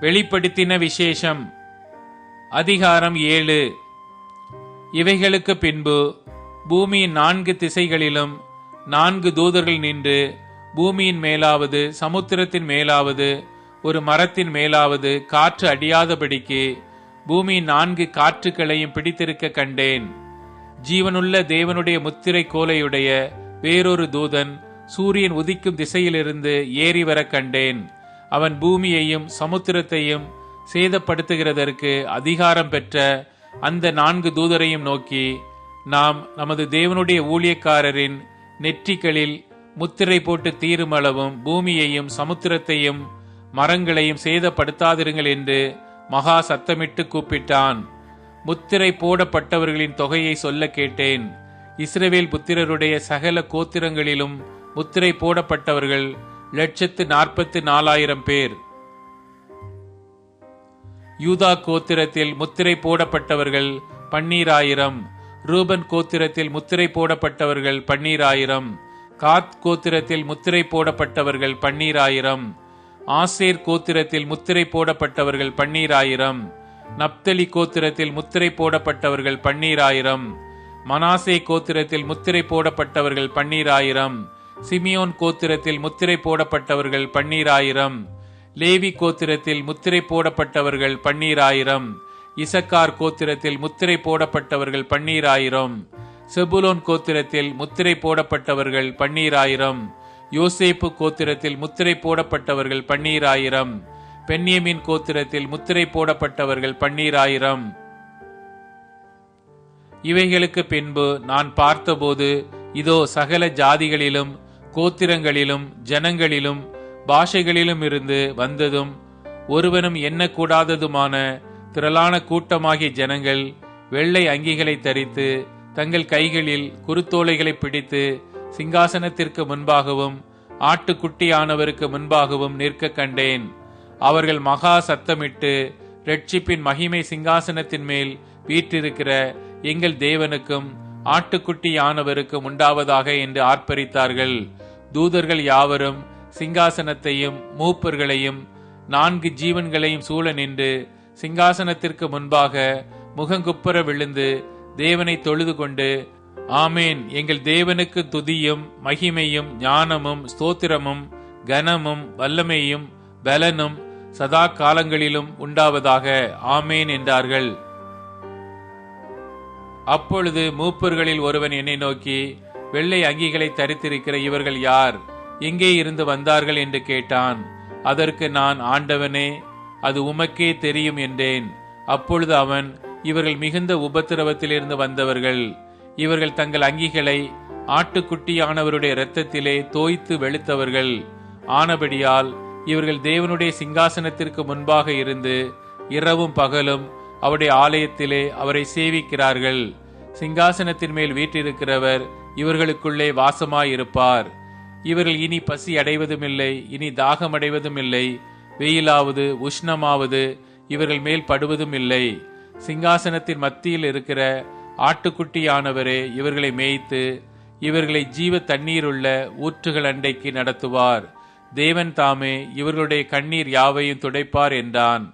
வெளிப்படுத்தின விசேஷம் அதிகாரம் 7. இவைகளுக்கு பின்பு பூமியின் 4 திசைகளிலும் 4 தூதர்கள் நின்று, பூமியின் மேலாவது சமுத்திரத்தின் மேலாவது ஒரு மரத்தின் மேலாவது காற்று அடியாதபடிக்கு பூமியின் 4 காற்றுக்களையும் பிடித்திருக்க கண்டேன். ஜீவனுள்ள தேவனுடைய முத்திரை கோலையுடைய வேறொரு தூதன் சூரியன் உதிக்கும் திசையிலிருந்து ஏறி வர கண்டேன். அவன் பூமியையும் சமுத்திரத்தையும் சேதப்படுத்துகிறதற்கு அதிகாரம் பெற்ற அந்த 4 தூதரையும் நோக்கி, நாம் நமது தேவனுடைய ஊழியக்காரரின் நெற்றிகளில் முத்திரை போட்டு தீருமளவும் பூமியையும் சமுத்திரத்தையும் மரங்களையும் சேதப்படுத்தாதிருங்கள் என்று மகா சத்தமிட்டு கூப்பிட்டான். முத்திரை போடப்பட்டவர்களின் தொகையை சொல்ல கேட்டேன். இஸ்ரவேல் புத்திரருடைய சகல கோத்திரங்களிலும் முத்திரை போடப்பட்டவர்கள் 144,000 பேர். யூதா கோத்திரத்தில் முத்திரை போடப்பட்டவர்கள் 12,000. ரூபன் கோத்திரத்தில் முத்திரை போடப்பட்டவர்கள் 12,000. காத் கோத்திரத்தில் முத்திரை போடப்பட்டவர்கள் 12,000. ஆசேர் கோத்திரத்தில் முத்திரை போடப்பட்டவர்கள் 12,000. நப்தலி கோத்திரத்தில் முத்திரை போடப்பட்டவர்கள் 12,000. மனாசே கோத்திரத்தில் முத்திரை போடப்பட்டவர்கள் 12,000. சிமியோன் கோத்திரத்தில் முத்திரை போடப்பட்டவர்கள் 12,000. லேவி கோத்திரத்தில் முத்திரை போடப்பட்டவர்கள் 12,000. இசக்கார் கோத்திரத்தில் முத்திரை போடப்பட்டவர்கள் 12,000. செபுலோன் கோத்திரத்தில் முத்திரை போடப்பட்டவர்கள் 12,000. யோசேப்பு கோத்திரத்தில் முத்திரை போடப்பட்டவர்கள் 12,000. பென்யமின் கோத்திரத்தில் முத்திரை போடப்பட்டவர்கள் 12,000. இவைகளுக்கு பின்பு நான் பார்த்தபோது, இதோ சகல ஜாதிகளிலும் கோத்திரங்களிலும் ஜனங்களிலும் பாஷைகளிலும் இருந்து வந்ததும் ஒருவனும் எண்ணக்கூடாததுமான திரளான கூட்டமாகிய ஜனங்கள் வெள்ளை அங்கிகளை தரித்து தங்கள் கைகளில் குருத்தோலைகளை பிடித்து சிங்காசனத்திற்கு முன்பாகவும் ஆட்டுக்குட்டியானவருக்கு முன்பாகவும் நிற்க கண்டேன். அவர்கள் மகா சத்தமிட்டு, இரட்சிப்பின் மகிமை சிங்காசனத்தின் மேல் வீற்றிருக்கிற எங்கள் தேவனுக்கும் ஆட்டுக்குட்டியானவருக்கும் உண்டாவதாக என்று ஆர்ப்பரித்தார்கள். தூதர்கள் யாவரும் சிங்காசனத்தையும் மூப்பர்களையும் 4 ஜீவன்களையும் சூழ நின்று சிங்காசனத்திற்கு முன்பாக முகங்குப்புற விழுந்து தேவனை தொழுது கொண்டு, ஆமேன், எங்கள் தேவனுக்கு துதியும் மகிமையும் ஞானமும் ஸ்தோத்திரமும் கனமும் வல்லமையும் பலனும் சதா காலங்களிலும் உண்டாவதாக, ஆமேன் என்றார்கள். அப்பொழுது மூப்பர்களில் ஒருவன் என்னை நோக்கி, வெள்ளை அங்கிகளை தரித்திருக்கிற இவர்கள் யார்? எங்கே இருந்து வந்தார்கள் என்று கேட்டான். அதற்கு நான், ஆண்டவனே, அது உமக்கே தெரியும் என்றேன். அப்பொழுது அவன், இவர்கள் மிகுந்த உபத்திரவத்திலிருந்து வந்தவர்கள். இவர்கள் தங்கள் அங்கிகளை ஆட்டுக்குட்டியானவருடைய இரத்தத்திலே தோய்த்து வெளுத்தவர்கள் ஆனபடியால் இவர்கள் தேவனுடைய சிங்காசனத்திற்கு முன்பாக இருந்து இரவும் பகலும் அவருடைய ஆலயத்திலே அவரை சேவிக்கிறார்கள். சிங்காசனத்தின் மேல் வீற்றிருக்கிறவர் இவர்களுக்குள்ளே வாசமாயிருப்பார். இவர்கள் இனி பசி அடைவதுமில்லை, இனி தாகம் அடைவதும் இல்லை. வெயிலாவது உஷ்ணமாவது இவர்கள் மேல் படுவதும் இல்லை. சிங்காசனத்தின் மத்தியில் இருக்கிற ஆட்டுக்குட்டியானவரே இவர்களை மேய்த்து இவர்களை ஜீவ தண்ணீருள்ள ஊற்றுகள் அண்டைக்கு நடத்துவார். தேவன் தாமே இவர்களுடைய கண்ணீர் யாவையும் துடைப்பார் என்றான்.